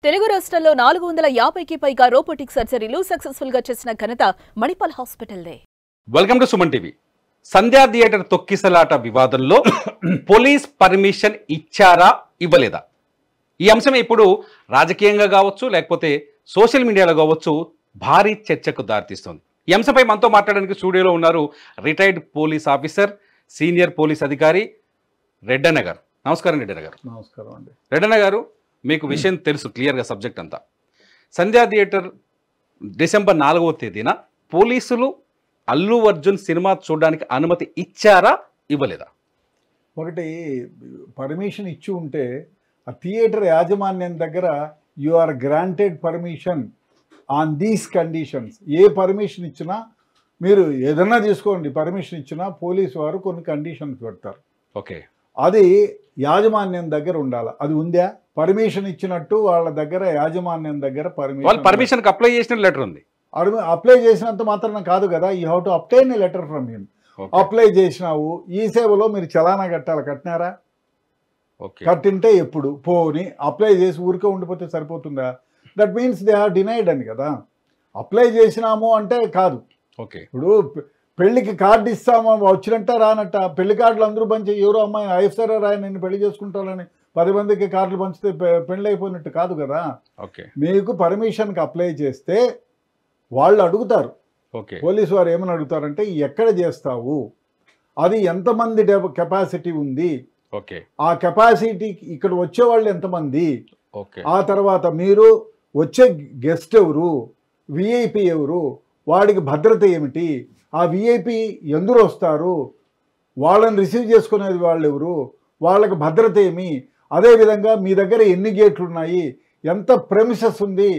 తెలుగు రాష్ట్రాల్లో 450కి పైగా రోబోటిక్ సర్జరీలు సక్సెస్ఫుల్ గా చేసిన ఘనత మణిపాల్ హాస్పిటల్దే. Welcome to Suman TV. Sandhya theatre తొక్కిసలాట వివాదంలో పోలీస్ పర్మిషన్ ఇచ్చారా ఇవ్వలేదా, ఈ అంశం ఇప్పుడు రాజకీయంగా కావచ్చు లేకపోతే సోషల్ మీడియాలో కావచ్చు భారీ చర్చకు దారితీస్తుంది. ఈ అంశంపై మనతో మాట్లాడడానికి స్టూడియోలో ఉన్నారు retired police officer, senior police అధికారి రెడ్డన్న గారు. నమస్కారం రెడ్డన్న గారు. నమస్కారం అండి. రెడ్డన్న గారు, మీకు విషయం తెలుసు క్లియర్గా సబ్జెక్ట్ అంతా. సంధ్యా థియేటర్ డిసెంబర్ 4వ తేదీన పోలీసులు అల్లు అర్జున్ సినిమా చూడడానికి అనుమతి ఇచ్చారా ఇవ్వలేదా? ఒకటి పర్మిషన్ ఇచ్చి ఉంటే ఆ థియేటర్ యాజమాన్యం దగ్గర you are granted permission on these conditions. ఏ పర్మిషన్ ఇచ్చినా మీరు ఏదన్నా తీసుకోండి, పర్మిషన్ ఇచ్చినా పోలీసు వారు కొన్ని కండిషన్స్ పెడతారు. ఓకే, అది యాజమాన్యం దగ్గర ఉండాలి. అది ఉందా? పర్మిషన్ ఇచ్చినట్టు వాళ్ళ దగ్గర యాజమాన్యం దగ్గర పర్మిషన్ అప్లై చేసిన లెటర్ ఉంది. అప్లై చేసినంత మాత్రం కాదు కదా, you have to obtain a letter from him. Apply చేసినావు, ఈ సేవలో మీరు చలానా కట్టాలి. కట్టినారా? కట్టింటే ఎప్పుడు పోని అప్లై చేసి ఊరికే ఉండిపోతే సరిపోతుందా? That means they are denied అని కదా. అప్లై చేసినాము అంటే కాదు. ఓకే, ఇప్పుడు పెళ్లికి కార్డు ఇస్తాము, వచ్చినట్ట రానట్ట. పెళ్లి కార్డులు అందరూ పంచి ఎవరో అమ్మాయి ఐఫ్సర్ రాయి నేను పెళ్లి చేసుకుంటానని 10 మందికి కార్డులు పంచితే పెళ్లి అయిపోయినట్టు కాదు కదా. ఓకే, మీకు పర్మిషన్కి అప్లై చేస్తే వాళ్ళు అడుగుతారు. ఓకే, పోలీసు వారు ఏమని అడుగుతారంటే ఎక్కడ చేస్తావు, అది ఎంతమంది కెపాసిటీ ఉంది, ఓకే, ఆ కెపాసిటీ ఇక్కడ వచ్చేవాళ్ళు ఎంతమంది, ఓకే, ఆ తర్వాత మీరు వచ్చే గెస్ట్ ఎవరు, విఐపి ఎవరు, వాడికి భద్రత ఏమిటి, ఆ విఐపి ఎందుకు వస్తారు, వాళ్ళని రిసీవ్ చేసుకునేది వాళ్ళు ఎవరు, వాళ్ళకి భద్రత ఏమి, అదేవిధంగా మీ దగ్గర ఎన్ని గేట్లు ఉన్నాయి, ఎంత ప్రెమిసెస్ ఉంది,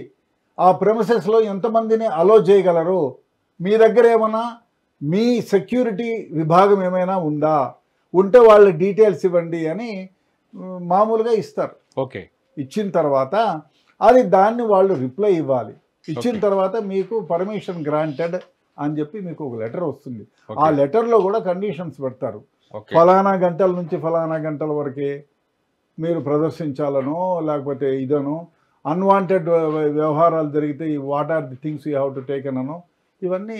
ఆ ప్రెమిసెస్లో ఎంతమందిని అలో చేయగలరు, మీ దగ్గర ఏమైనా మీ సెక్యూరిటీ విభాగం ఏమైనా ఉందా, ఉంటే వాళ్ళ డీటెయిల్స్ ఇవ్వండి అని మామూలుగా ఇస్తారు. ఓకే, ఇచ్చిన తర్వాత అది దాన్ని వాళ్ళు రిప్లై ఇవ్వాలి. ఇచ్చిన తర్వాత మీకు పర్మిషన్ గ్రాంటెడ్ అని చెప్పి మీకు ఒక లెటర్ వస్తుంది. ఆ లెటర్లో కూడా కండిషన్స్ పెడతారు. ఫలానా గంటల నుంచి ఫలానా గంటల వరకే మీరు ప్రదర్శించాలనో లేకపోతే ఇదనో, అన్వాంటెడ్ వ్యవహారాలు జరిగితే what are the things you have to take అనో ఇవన్నీ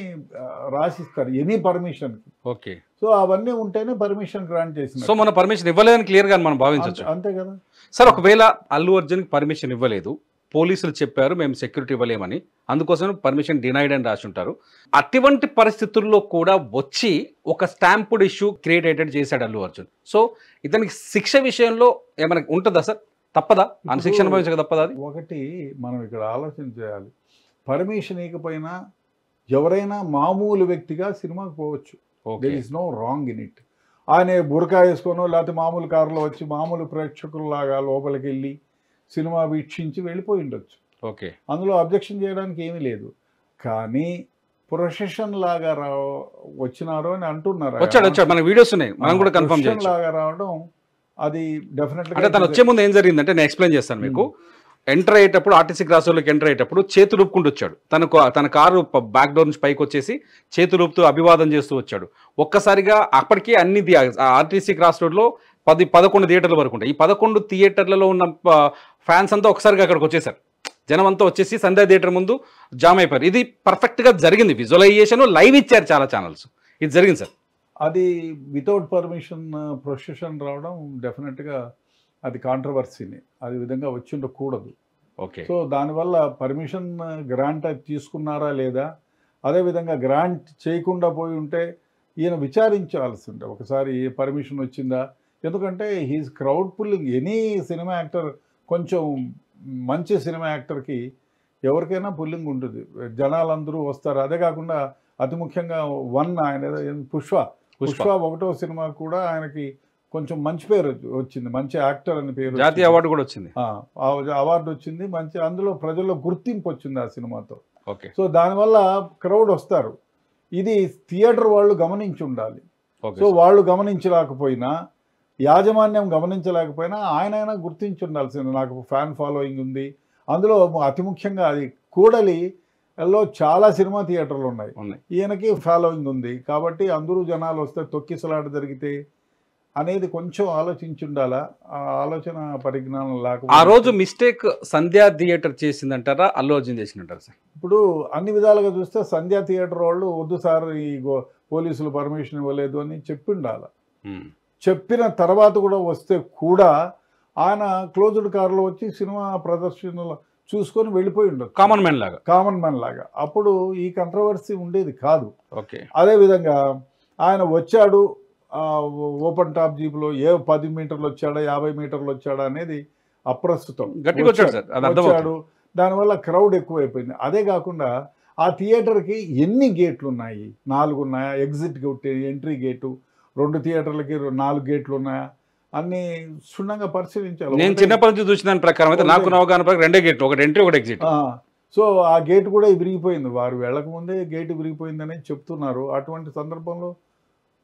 రాసిస్తారు ఎనీ పర్మిషన్కి. ఓకే, సో అవన్నీ ఉంటేనే పర్మిషన్ గ్రాంట్ చేసిన. సో మన పర్మిషన్ ఇవ్వలేదని క్లియర్గా మనం భావించవచ్చు. అంతే కదా సార్. ఒకవేళ అల్లు అర్జున్కి పర్మిషన్ ఇవ్వలేదు, పోలీసులు చెప్పారు మేము సెక్యూరిటీ ఇవ్వలేమని, అందుకోసం పర్మిషన్ డినైడ్ అని రాసి ఉంటారు. అటువంటి పరిస్థితుల్లో కూడా వచ్చి ఒక స్టాంపుడ్ ఇష్యూ క్రియేట్ అయ్యేటట్టు చేశాడు అల్లు అర్జున్. సో ఇతనికి శిక్ష విషయంలో ఏమైనా ఉంటుందా సార్? తప్పదా? శిక్ష అనుభవించక తప్పదా? అది ఒకటి మనం ఇక్కడ ఆలోచన చేయాలి. పర్మిషన్ ఇవ్వకపోయినా ఎవరైనా మామూలు వ్యక్తిగా సినిమాకి పోవచ్చు. There is no wrong in it. ఆయన బురకా వేసుకోనో లేకపోతే మామూలు కారులో వచ్చి మామూలు ప్రేక్షకుల్లాగా లోపలికి వెళ్ళి సినిమా వీక్షించి వెళ్ళిపోయి ఉండొచ్చు. ఓకే, అందులో అబ్జెక్షన్ చేయడానికి ఏమీ లేదు. కానీ ప్రొసెషన్ లాగా వచ్చినారు అని అంటున్నారు. వచ్చాడు మన వీడియోస్ ఉన్నాయి, మనం కూడా కన్ఫర్మ్ చేయొచ్చు. లాగా రావడం అది డెఫినెట్గా. అంటే తను వచ్చే ముందు ఏం జరిగిందంటే నేను ఎక్స్ప్లెయిన్ చేస్తాను మీకు. ఎంటర్ అయ్యేటప్పుడు ఆర్టీసీ క్రాస్ రోడ్లోకి ఎంటర్ అయ్యేటప్పుడు చేతులు ఊపుకుంటూ వచ్చాడు. తన కారు బ్యాక్ డోర్ నుంచి పైకి వచ్చేసి చేతులు ఊపుతూ అభివాదం చేస్తూ వచ్చాడు. ఒక్కసారిగా అప్పటికి అన్ని ఆర్టీసీ క్రాస్ రోడ్లో 11 థియేటర్ల వరకు ఉంటాయి. ఈ 11 థియేటర్లలో ఉన్న ఫ్యాన్స్ అంతా ఒకసారిగా అక్కడికి వచ్చేసారు. జనం అంతా వచ్చేసి సంధ్యా థియేటర్ ముందు జామ్ అయిపోయారు. ఇది పర్ఫెక్ట్గా జరిగింది. విజువలైజేషన్ లైవ్ ఇచ్చారు చాలా ఛానల్స్. ఇది జరిగింది సార్. అది వితౌట్ పర్మిషన్ ప్రొసెషన్ రావడం డెఫినెట్గా అది కాంట్రవర్సీని. అది విధంగా వచ్చి ఉండకూడదు. ఓకే, సో దానివల్ల పర్మిషన్ గ్రాంట్ తీసుకున్నారా లేదా, అదేవిధంగా గ్రాంట్ చేయకుండా పోయి ఉంటే ఈయన విచారించాల్సిందే ఒకసారి పర్మిషన్ వచ్చిందా. ఎందుకంటే he's crowd pulling. Any cinema actor, కొంచెం మంచి సినిమా యాక్టర్కి ఎవరికైనా పుల్లింగ్ ఉంటుంది, జనాలందరూ వస్తారు. అదే కాకుండా అతి ముఖ్యంగా ఆయన పుష్ప 1వ సినిమా కూడా ఆయనకి కొంచెం మంచి పేరు వచ్చింది, మంచి యాక్టర్ అని పేరు, జాతీయ అవార్డు కూడా వచ్చింది. అవార్డు వచ్చింది, మంచి అందులో ప్రజల్లో గుర్తింపు వచ్చింది ఆ సినిమాతో. ఓకే, సో దానివల్ల క్రౌడ్ వస్తారు. ఇది థియేటర్ వాళ్ళు గమనించి ఉండాలి. సో వాళ్ళు గమనించలేకపోయినా, యాజమాన్యం గమనించలేకపోయినా ఆయన గుర్తించి ఉండాల్సింది. నాకు ఫ్యాన్ ఫాలోయింగ్ ఉంది. అందులో అతి ముఖ్యంగా అది కూడలిలో చాలా సినిమా థియేటర్లు ఉన్నాయి. ఈయనకి ఫాలోయింగ్ ఉంది కాబట్టి అందరూ జనాలు వస్తే తొక్కిసలాట జరిగితే అనేది కొంచెం ఆలోచించి ఉండాలా. ఆ ఆలోచన పరిజ్ఞానం ఆ లేకపోతే రోజు మిస్టేక్ సంధ్యా థియేటర్ చేసిందంటారా, అల్లు అర్జున్ చేసిందంటారా సార్? ఇప్పుడు అన్ని విధాలుగా చూస్తే సంధ్యా థియేటర్ వాళ్ళు వద్దు సార్ ఈ పోలీసులు పర్మిషన్ ఇవ్వలేదు అని చెప్పి ఉండాలి. చెప్పిన తర్వాత కూడా వస్తే కూడా ఆయన క్లోజ్డ్ కార్లో వచ్చి సినిమా ప్రదర్శనలు చూసుకొని వెళ్ళిపోయి ఉండదు, కామన్ మ్యాన్ లాగా. అప్పుడు ఈ కంట్రవర్సీ ఉండేది కాదు. ఓకే. అదేవిధంగా ఆయన వచ్చాడు ఓపెన్ టాప్ జీప్లో 10 మీటర్లు వచ్చాడా 50 మీటర్లు వచ్చాడా అనేది అప్రస్తుతం. గట్టిగా వచ్చాడు సార్, అది వచ్చాడు, దానివల్ల క్రౌడ్ ఎక్కువైపోయింది. అదే కాకుండా ఆ థియేటర్కి ఎన్ని గేట్లు ఉన్నాయి, 4 ఉన్నాయా, ఎగ్జిట్ గేట్, ఎంట్రీ గేటు, 2 థియేటర్లకి 4 గేట్లు ఉన్నాయా అన్ని క్షుణ్ణంగా పరిశీలించాలి. నేను చిన్నప్పటి నుంచి చూసిన దాని ప్రకారం అయితే నాకు అవగాహన ప్రకారం 2 గేట్లు, ఒకటి ఎంట్రీ ఒకటి ఎగ్జిట్. సో ఆ గేట్ కూడా విరిగిపోయింది, వారు వెళ్ళకముందే గేటు విరిగిపోయిందని చెప్తున్నారు. అటువంటి సందర్భంలో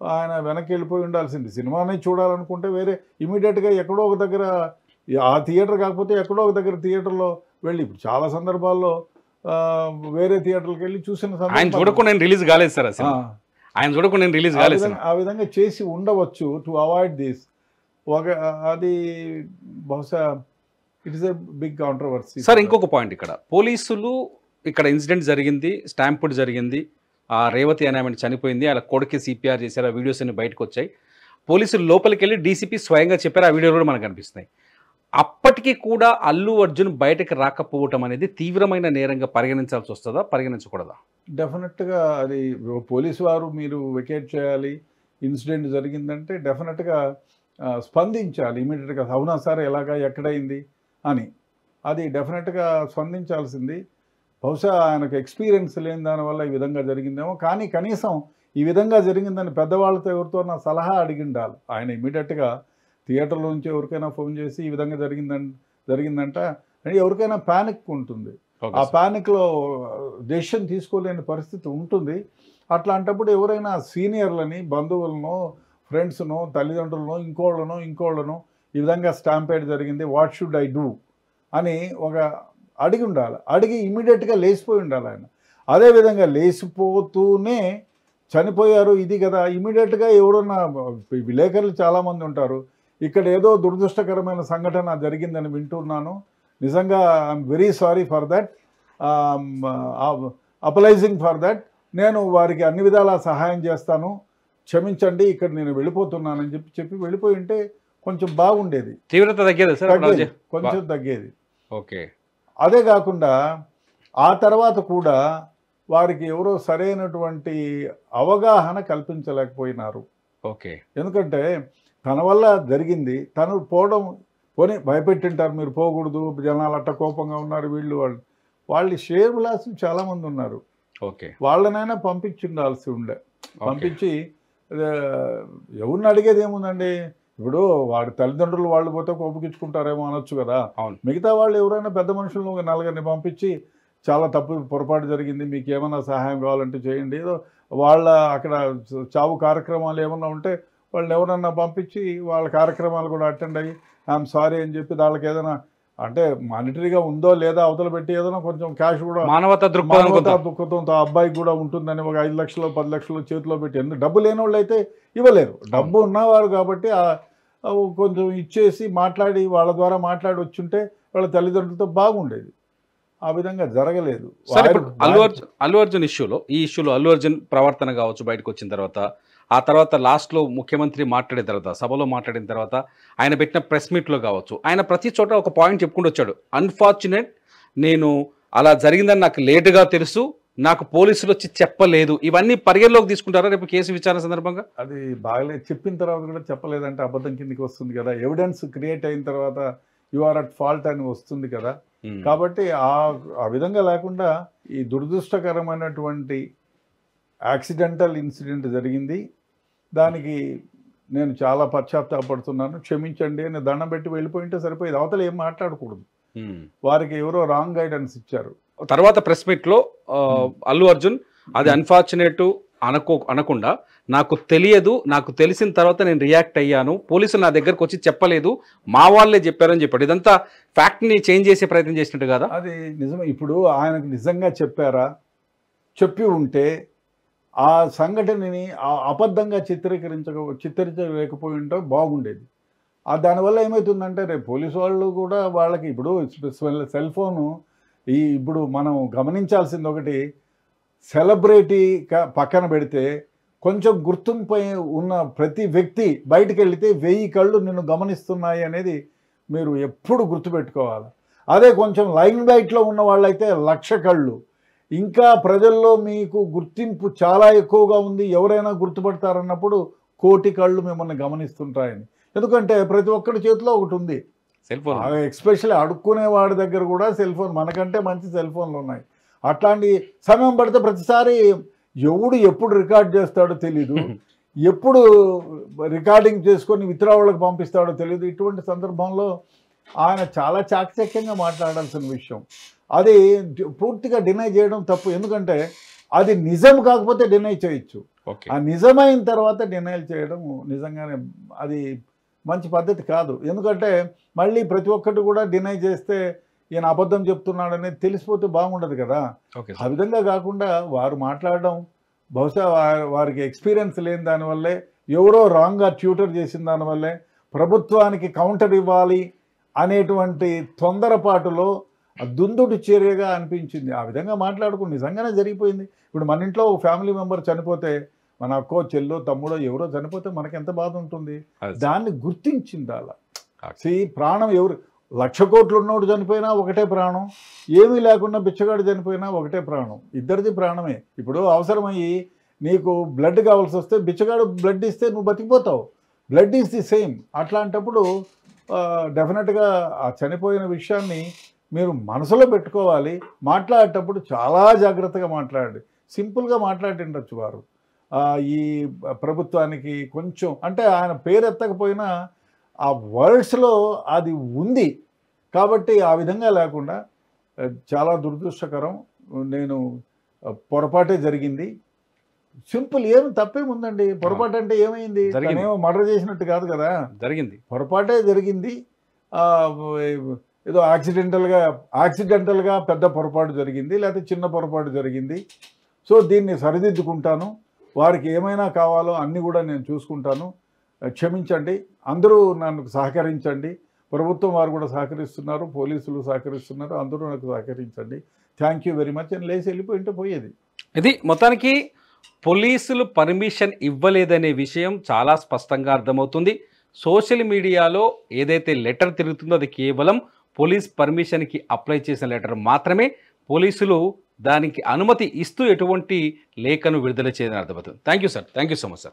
ఆయన వెనక్కి వెళ్ళిపోయి ఉండాల్సింది. సినిమాని చూడాలనుకుంటే వేరే ఇమీడియట్గా ఎక్కడో ఒక దగ్గర, ఆ థియేటర్ కాకపోతే ఎక్కడో ఒక దగ్గర థియేటర్లో వెళ్ళి, ఇప్పుడు చాలా సందర్భాల్లో వేరే థియేటర్కి వెళ్ళి చూసిన ఆయన చూడకుండా నేను రిలీజ్ కాలేదు సార్ అసలు. ఆయన చూడకుండా నేను రిలీజ్ కాలేదు. ఆ విధంగా చేసి ఉండవచ్చు టు అవాయిడ్ దిస్. అది బహుశా it is a big controversy. Sir ఇంకొక పాయింట్, ఇక్కడ పోలీసులు ఇక్కడ ఇన్సిడెంట్ జరిగింది, స్టాంపుడ్ జరిగింది, ఆ రేవతి అనే ఆమె చనిపోయింది, అలా కొడుకు సిపిఆర్ చేశారు, ఆ వీడియోస్ అన్ని బయటకు వచ్చాయి. పోలీసులు లోపలికి వెళ్ళి డీసీపీ స్వయంగా చెప్పారు, ఆ వీడియోలు కూడా మనకు కనిపిస్తున్నాయి. అప్పటికీ కూడా అల్లు అర్జున్ బయటకు రాకపోవటం అనేది తీవ్రమైన నేరంగా పరిగణించాల్సి వస్తుందా, పరిగణించకూడదా? డెఫినెట్గా అది పోలీసు వారు మీరు వెకేట్ చేయాలి, ఇన్సిడెంట్ జరిగిందంటే డెఫినెట్గా స్పందించాలి ఇమీడియట్గా. అవునా సార్ ఎలాగా ఎక్కడైంది అని అది డెఫినెట్గా స్పందించాల్సింది. బహుశా ఆయనకు ఎక్స్పీరియన్స్ లేని దానివల్ల ఈ విధంగా జరిగిందేమో, కానీ కనీసం ఈ విధంగా జరిగిందని పెద్దవాళ్ళతో ఎవరితో నా సలహా అడిగి ఉండాలి. ఆయన ఇమీడియట్గా థియేటర్లో నుంచి ఎవరికైనా ఫోన్ చేసి ఈ విధంగా జరిగిందంట అని ఎవరికైనా ప్యానిక్ ఉంటుంది. ఆ ప్యానిక్లో డెసిషన్ తీసుకోలేని పరిస్థితి ఉంటుంది. అట్లాంటప్పుడు ఎవరైనా సీనియర్లని, బంధువులను, ఫ్రెండ్స్ను, తల్లిదండ్రులను, ఇంకోళ్ళను ఈ విధంగా స్టాంపేడ్ జరిగింది, వాట్ షుడ్ ఐ డూ అని ఒక అడిగి ఉండాలి. అడిగి ఇమీడియట్గా లేచిపోయి ఉండాలి ఆయన. అదేవిధంగా లేచిపోతూనే చనిపోయారు ఇది కదా, ఇమీడియట్గా ఎవరన్నా విలేకరులు చాలామంది ఉంటారు, ఇక్కడ ఏదో దురదృష్టకరమైన సంఘటన జరిగిందని వింటున్నాను, నిజంగా I'm very sorry for that, apologising for that, నేను వారికి అన్ని విధాలా సహాయం చేస్తాను, క్షమించండి, ఇక్కడ నేను వెళ్ళిపోతున్నానని చెప్పి వెళ్ళిపోయి ఉంటే కొంచెం బాగుండేది, తీవ్రత తగ్గేది సార్, కొంచెం తగ్గేది. ఓకే. అదే కాకుండా ఆ తర్వాత కూడా వారికి ఎవరో సరైనటువంటి అవగాహన కల్పించలేకపోయినారు. ఓకే. ఎందుకంటే తన వల్ల జరిగింది, తను పోవడం పోనీ భయపెట్టింటారు, మీరు పోకూడదు, జనాలు అట్ట కోపంగా ఉన్నారు, వాళ్ళు షేర్ విలాసులు చాలామంది ఉన్నారు. ఓకే. వాళ్ళనైనా పంపించిండాల్సి ఉండే, పంపించి ఎవరిని అడిగేది ఏముందండి, ఇప్పుడు వాడి తల్లిదండ్రులు వాళ్ళు పోతే కోపగించుకుంటారేమో అనొచ్చు కదా. మిగతా వాళ్ళు ఎవరైనా పెద్ద మనుషులను 4 పంపించి చాలా పొరపాటు జరిగింది, మీకు ఏమైనా సహాయం కావాలంటే చేయండి, ఏదో వాళ్ళ అక్కడ చావు కార్యక్రమాలు ఏమన్నా ఉంటే వాళ్ళని ఎవరన్నా పంపించి వాళ్ళ కార్యక్రమాలు కూడా అటెండ్ అయ్యి ఐఎమ్ సారీ అని చెప్పి వాళ్ళకి ఏదైనా అంటే మానిటరీగా ఉందో లేదా అవతల పెట్టి ఏదైనా కొంచెం క్యాష్ కూడా మానవతా దృక్పథంతో అబ్బాయికి కూడా ఉంటుందని ఒక 5 లక్షలు 10 లక్షలు చేతిలో పెట్టి, ఎందుకు డబ్బు లేని వాళ్ళు అయితే ఇవ్వలేరు, డబ్బు ఉన్నవారు కాబట్టి కొంచెం ఇచ్చేసి మాట్లాడి వాళ్ళ ద్వారా మాట్లాడి వచ్చుంటే వాళ్ళ తల్లిదండ్రులతో బాగుండేది. ఆ విధంగా జరగలేదు. అల్లు అర్జున్ ఇష్యూలో, ఈ ఇష్యూలో అల్లు అర్జున్ ప్రవర్తన కావచ్చు బయటకు వచ్చిన తర్వాత, ఆ తర్వాత లాస్ట్లో ముఖ్యమంత్రి మాట్లాడిన తర్వాత, సభలో మాట్లాడిన తర్వాత, ఆయన పెట్టిన ప్రెస్ మీట్లో కావచ్చు, ఆయన ప్రతి చోట ఒక పాయింట్ చెప్పుకుంటూ వచ్చాడు, అన్ఫార్చునేట్, నేను అలా జరిగిందని నాకు లేటుగా తెలుసు, నాకు పోలీసులు వచ్చి చెప్పలేదు. ఇవన్నీ పరిగణలోకి తీసుకుంటారా రేపు కేసు విచారణ సందర్భంగా? అది బాగలేదు, చెప్పిన తర్వాత కూడా చెప్పలేదంటే అబద్ధం కిందకి వస్తుంది కదా, ఎవిడెన్స్ క్రియేట్ అయిన తర్వాత యు ఆర్ అట్ ఫాల్ట్ అని వస్తుంది కదా. కాబట్టి ఆ విధంగా లేకుండా ఈ దురదృష్టకరమైనటువంటి యాక్సిడెంటల్ ఇన్సిడెంట్ జరిగింది, దానికి నేను చాలా పశ్చాత్తాపడుతున్నాను, క్షమించండి అని దండం పెట్టి వెళ్ళిపోయింటే సరిపోయేది, అవతల ఏం మాట్లాడకూడదు. వారికి ఎవరో రాంగ్ గైడెన్స్ ఇచ్చారు. తర్వాత ప్రెస్ మీట్లో అల్లు అర్జున్ అది అన్ఫార్చునేట్ అనకుండా నాకు తెలియదు, నాకు తెలిసిన తర్వాత నేను రియాక్ట్ అయ్యాను, పోలీసులు నా దగ్గరకు వచ్చి చెప్పలేదు, మా వాళ్ళే చెప్పారని చెప్పాడు. ఇదంతా ఫ్యాక్ట్ని చేంజ్ చేసే ప్రయత్నం చేసినట్టు కదా. అది నిజమే. ఇప్పుడు ఆయనకు నిజంగా చెప్పారా, చెప్పి ఉంటే ఆ సంఘటనని అబద్ధంగా చిత్రించలేకపోయి ఉంటే బాగుండేది. దానివల్ల ఏమవుతుందంటే రేపు పోలీసు వాళ్ళు కూడా వాళ్ళకి ఇప్పుడు సెల్ ఫోను ఇప్పుడు మనం గమనించాల్సింది ఒకటి, సెలబ్రిటీ పక్కన పెడితే కొంచెం గుర్తింపు ఉన్న ప్రతి వ్యక్తి బయటికి వెళితే 1000 కళ్ళు నిన్ను గమనిస్తున్నాయి అనేది మీరు ఎప్పుడు గుర్తుపెట్టుకోవాలి. అదే కొంచెం లైమ్ లైట్లో ఉన్న వాళ్ళైతే 1,00,000 కళ్ళు. ఇంకా ప్రజల్లో మీకు గుర్తింపు చాలా ఎక్కువగా ఉంది, ఎవరైనా గుర్తుపడతారన్నప్పుడు 1,00,00,000 కళ్ళు మిమ్మల్ని గమనిస్తుంటాయని. ఎందుకంటే ప్రతి ఒక్కరి చేతిలో ఒకటి ఉంది. సెల్ ఫోన్ ఎస్పెషల్లీ అడుక్కునే వాడి దగ్గర కూడా సెల్ ఫోన్, మనకంటే మంచి సెల్ ఫోన్లు ఉన్నాయి. అట్లాంటి సమయం పడితే ప్రతిసారి ఎవడు ఎప్పుడు రికార్డ్ చేస్తాడో తెలీదు, ఎప్పుడు రికార్డింగ్ చేసుకొని విత్డ్రావల్కి పంపిస్తాడో తెలియదు. ఇటువంటి సందర్భంలో ఆయన చాలా చాకచక్యంగా మాట్లాడాల్సిన విషయం. అది పూర్తిగా డినై చేయడం తప్పు. ఎందుకంటే అది నిజం కాకపోతే డినై చేయొచ్చు, ఆ నిజమైన తర్వాత డినైల్ చేయడం నిజంగానే అది మంచి పద్ధతి కాదు. ఎందుకంటే మళ్ళీ ప్రతి ఒక్కటి కూడా డినై చేస్తే ఈయన అబద్ధం చెప్తున్నాడు అనేది తెలిసిపోతే బాగుండదు కదా. ఆ విధంగా కాకుండా వారు మాట్లాడడం బహుశా వారికి ఎక్స్పీరియన్స్ లేని దానివల్లే, ఎవరో రాంగ్గా ట్యూటర్ చేసిన దానివల్లే, ప్రభుత్వానికి కౌంటర్ ఇవ్వాలి అనేటువంటి తొందరపాటులో దుందుడు చర్యగా అనిపించింది. ఆ విధంగా మాట్లాడుకుని నిజంగానే జరిగిపోయింది. ఇప్పుడు మన ఇంట్లో ఒక ఫ్యామిలీ మెంబర్ చనిపోతే, మన అక్కో చెల్లో తమ్ముడో ఎవరో చనిపోతే మనకి ఎంత బాధ ఉంటుంది. దాన్ని గుర్తించింది అలా. ప్రాణం ఎవరు 1,00,000 కోట్లు ఉన్నోడు చనిపోయినా ఒకటే ప్రాణం, ఏమీ లేకుండా బిచ్చగాడు చనిపోయినా ఒకటే ప్రాణం, ఇద్దరిది ప్రాణమే. ఇప్పుడు అవసరమయ్యి నీకు బ్లడ్ కావాల్సి వస్తే బిచ్చగాడు బ్లడ్ ఇస్తే నువ్వు బతికిపోతావు, బ్లడ్ ఈజ్ ది సేమ్. అట్లాంటప్పుడు డెఫినెట్గా ఆ చనిపోయిన విషయాన్ని మీరు మనసులో పెట్టుకోవాలి. మాట్లాడేటప్పుడు చాలా జాగ్రత్తగా మాట్లాడండి. సింపుల్గా మాట్లాడిండొచ్చు వారు. ఈ ప్రభుత్వానికి కొంచెం అంటే ఆయన పేరు ఎత్తకపోయినా ఆ వర్డ్స్లో అది ఉంది కాబట్టి ఆ విధంగా లేకుండా చాలా దురదృష్టకరం. నేను పొరపాటే జరిగింది, సింపుల్, ఏమి తప్పేముందండి. పొరపాటు అంటే ఏమైంది, ఏమో మర్డర్ చేసినట్టు కాదు కదా, జరిగింది, పొరపాటే జరిగింది. ఏదో యాక్సిడెంటల్గా పెద్ద పొరపాటు జరిగింది, లేకపోతే చిన్న పొరపాటు జరిగింది. సో దీన్ని సరిదిద్దుకుంటాను, వారికి ఏమైనా కావాలో అన్నీ కూడా నేను చూసుకుంటాను. క్షమించండి, అందరూ నన్ను సహకరించండి. ప్రభుత్వం వారు కూడా సహకరిస్తున్నారు, పోలీసులు సహకరిస్తున్నారు, అందరూ నాకు సహకరించండి. థ్యాంక్ యూ వెరీ మచ్ అని లేచి వెళ్ళిపోయింటే పోయేది. ఇది మొత్తానికి పోలీసులు పర్మిషన్ ఇవ్వలేదనే విషయం చాలా స్పష్టంగా అర్థమవుతుంది. సోషల్ మీడియాలో ఏదైతే లెటర్ తిరుగుతుందో అది కేవలం పోలీస్ పర్మిషన్కి అప్లై చేసిన లెటర్ మాత్రమే. పోలీసులు దానికి అనుమతి ఇస్తూ ఎటువంటి లేఖను విడుదల చేయదని అర్థమవుతుంది. Thank you sir, thank you so much sir.